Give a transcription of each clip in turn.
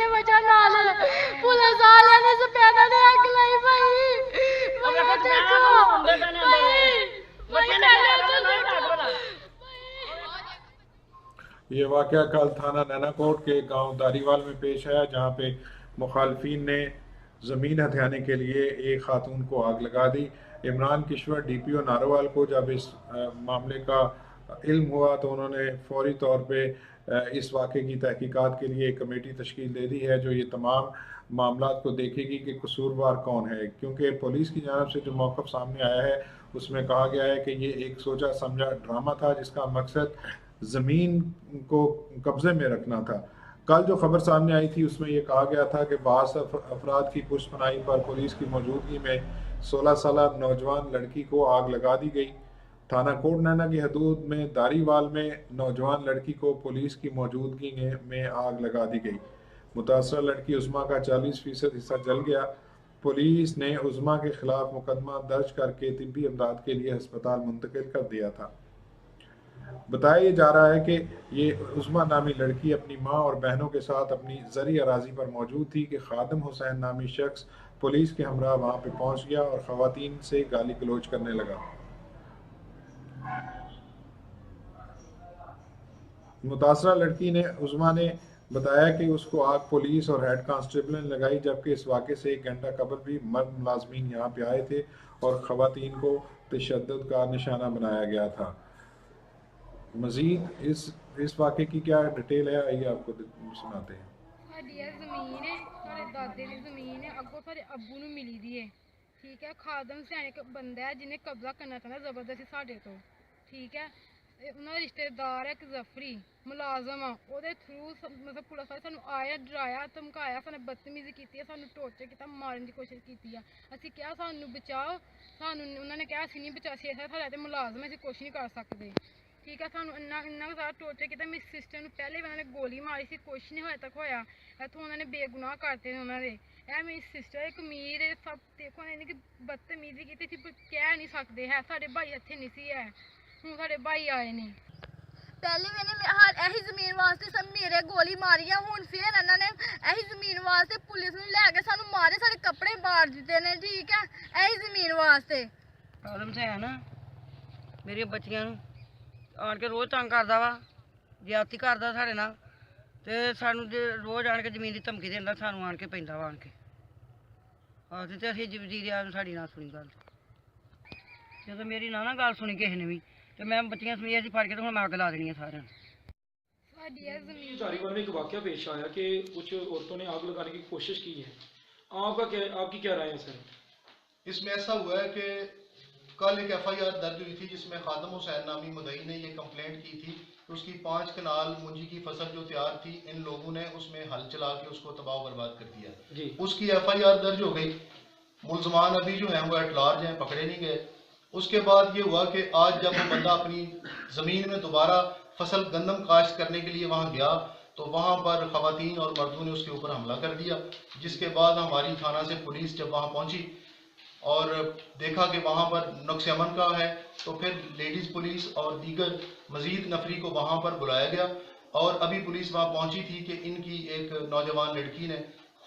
कितने बचा नाल पुलिस वाले ने सफेदा ने अग लाई भाई मैं देखो ये वाकया कल थाना नैनाकोट के गांव दारीवाल में पेश आया, जहां पे मुखालफिन ने ज़मीन हथियाने के लिए एक खातून को आग लगा दी। इमरान किश्वर डीपीओ नारोवाल को जब इस मामले का इल्म हुआ तो उन्होंने फौरी तौर पे इस वाक़े की तहकीकात के लिए एक कमेटी तश्कील दे दी है, जो ये तमाम मामलात को देखेगी कि कसूरवार कौन है। क्योंकि पुलिस की जानब से जो मौक़िफ़ सामने आया है उसमें कहा गया है कि ये एक सोचा समझा ड्रामा था, जिसका मकसद ज़मीन को कब्ज़े में रखना था। कल जो खबर सामने आई थी उसमें यह कहा गया था कि बास अफराद की पुष्पनाई पर पुलिस की मौजूदगी में 16 साल नौजवान लड़की को आग लगा दी गई। थाना कोट नैना की हदूद में दारीवाल में नौजवान लड़की को पुलिस की मौजूदगी में आग लगा दी गई। मुतासरा लड़की उस्मा का 40% हिस्सा जल गया। पुलिस ने उस्मा के खिलाफ मुकदमा दर्ज करके तिब्बी इमदाद के लिए अस्पताल मुंतकिल कर दिया था। बताया जा रहा है कि ये उस्मा नामी लड़की अपनी मां और बहनों के साथ अपनी ज़री अराजी पर मौजूद थी कि खादिम हुसैन नामी शख्स पुलिस के हमरा वहां पे पहुंच गया और ख़वातीन से गाली गलौज करने लगा। मुतासरा लड़की ने उस्मा ने बताया कि उसको आग पुलिस और हेड कांस्टेबल ने लगाई, जबकि इस वाक़े से 1 घंटा कबल भी मर्द मुलाजमीन यहाँ पे आए थे और ख़वातीन को तशद्दुद का निशाना बनाया गया था। मजीद इस वाक़े की क्या डिटेल है, आइए आपको सुनाते हैं। जमीन है साढ़े दादे की जमीन है, अगों साढ़े अब्बू नूं मिली दी है। ठीक है, खादम सियाने एक बंदा है जिन्हें कब्जा करना चाहता जबरदस्ती साढ़े तो। ठीक है, उन्होंने रिश्तेदार है एक जफरी मुलाजम आ, ਉਹਦੇ थ्रू मतलब पुलिस वाले सानू आया डराया धमकाया, सानू बदतमीजी की है, सानू टॉर्चर किया, मारन की कोशिश की है। असी क्या सानू बचाओ, सानू उन्होंने कहा असी नहीं बचा सकते, साढ़े ते मुलाजम असी कुछ नहीं कर सकते। ठीक है, सानू इन्ना सारा टॉर्चर किया। मेरी सिस्टर नूं पहले भी उन्होंने गोली मारी सी, कुछ नहीं होया तक होया। इत्थों उन्होंने बेगुनाह करते हैं उन्होंने। यह मेरी सिस्टर एक अमीर है, सब देखो इन्हें बदतमीजी की कह नहीं सकते है। साढ़े भाई इत्थे नहीं सी है, हूँ साढ़े भाई आए ने। पहले मैंने यही जमीन वास्ते सब मेरे गोली मारी है, हूँ फिर इन्होंने यही जमीन वास्ते पुलिस ने लैके सानू मारे, सारे कपड़े मार दिते ने। ठीक है, यही जमीन वास्ते खादम से है ना मेरी बच्चियां आन के रोज़ तंग करता वा, ज्यादती करता साढ़े नाल ते सानू रोज़ आन के जमीन की धमकी देंदा, सानू आन के पैंदा वा आन के आखदे ते असीं वजीर साड़ी ना सुनी गल। जो मेरी ना गल सुनी किसी ने भी तो मैं बच्चियां समेत फड़ के तो हुण मैं अग ला देनी है सारियां। दारीवाल में एक वाकया पेश आया कि कुछ औरतों ने आग लगाने की कोशिश की है, आपकी क्या राय है सर? इसमें ऐसा हुआ है कि कल एक FIR दर्ज हुई थी जिसमें खादिम हुसैन नामी मुदई ने ये कंप्लेंट की थी कि उसकी 5 कनाल मुंजी की फसल जो तैयार थी, इन लोगों ने उसमें हल चला के उसको तबाह बर्बाद कर दिया जी। उसकी FIR दर्ज हो गई, मुलजमान अभी जो हैं वो एट लार्ज हैं, पकड़े नहीं गए। उसके बाद ये हुआ कि आज जब वो बंदा अपनी ज़मीन में दोबारा फसल गंदम काश्त करने के लिए वहाँ गया तो वहाँ पर ख़वातीन और मर्दों ने उसके ऊपर हमला कर दिया, जिसके बाद हमारी थाना से पुलिस जब वहाँ पहुँची और देखा कि वहाँ पर नुक्स अमन का है, तो फिर लेडीज़ पुलिस और दीगर मज़ीद नफरी को वहाँ पर बुलाया गया। और अभी पुलिस वहाँ पहुँची थी कि इनकी एक नौजवान लड़की ने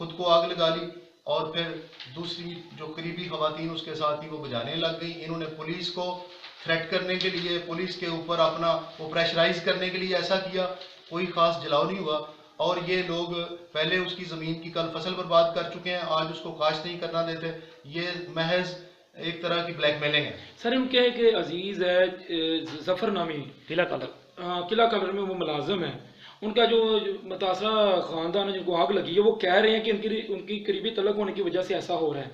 खुद को आग लगा ली और फिर दूसरी जो करीबी ख़वातीन उसके साथ ही वो बुझाने लग गई। इन्होंने पुलिस को थ्रेट करने के लिए, पुलिस के ऊपर अपना वो प्रेशराइज करने के लिए ऐसा किया, कोई ख़ास जलाव नहीं हुआ। और ये लोग पहले उसकी ज़मीन की कल फसल बर्बाद कर चुके हैं, आज उसको काश्त नहीं करना देते। ये महज एक तरह की ब्लैकमेलिंग है। सर उनके है कि अजीज़ है जफर नामी किला कलर में वो मुलाजम है, उनका जो मुतासरा ख़ानदान है जिनको आग लगी है वो कह रहे हैं कि उनकी करीबी तलक होने की वजह से ऐसा हो रहा है।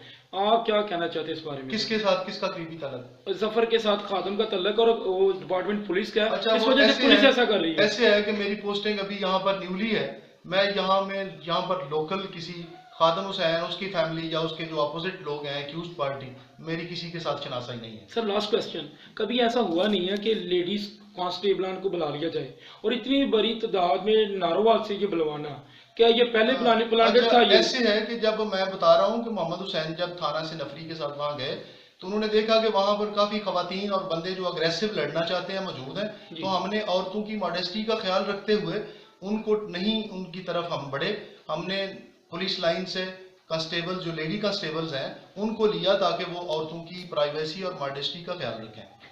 आप क्या कहना चाहते हैं इस बारे में? किसके साथ, किसका करीबी तलक? जफर के साथ खादिम का तलक और वो डिपार्टमेंट पुलिस का। अच्छा, इस वजह से पुलिस ऐसा कर रही है। ऐसे है कि मेरी पोस्टिंग अभी यहाँ पर न्यूली है, मैं यहाँ पर लोकल किसी खादिम हुसैन, उसकी फैमिली या उसके जो अपोजिट लोग हैं एक्यूज पार्टी, मेरी किसी के साथ शनासा ही नहीं है। सर लास्ट क्वेश्चन, कभी ऐसा हुआ नहीं है कि लेडीज कांस्टेबल को बुला लिया जाए और इतनी बड़ी तादाद में नारोवाल से ये बुलवाना, क्या ये पहले प्लानिंग था? ये ऐसे है कि जब मैं बता रहा हूँ कि मोहम्मद हुसैन जब थाना से नफरी के साथ वहाँ गए तो उन्होंने देखा कि वहाँ पर काफ़ी ख़वातीन और बंदे जो अग्रेसिव लड़ना चाहते हैं मौजूद हैं, तो हमने औरतों की मॉडेस्टी का ख्याल रखते हुए उनको नहीं, उनकी तरफ हम बढ़े, हमने पुलिस लाइन से कांस्टेबल, जो लेडी कांस्टेबल्स हैं, उनको लिया ताकि वो औरतों की प्राइवेसी और मॉडेस्टी का ख्याल रखें।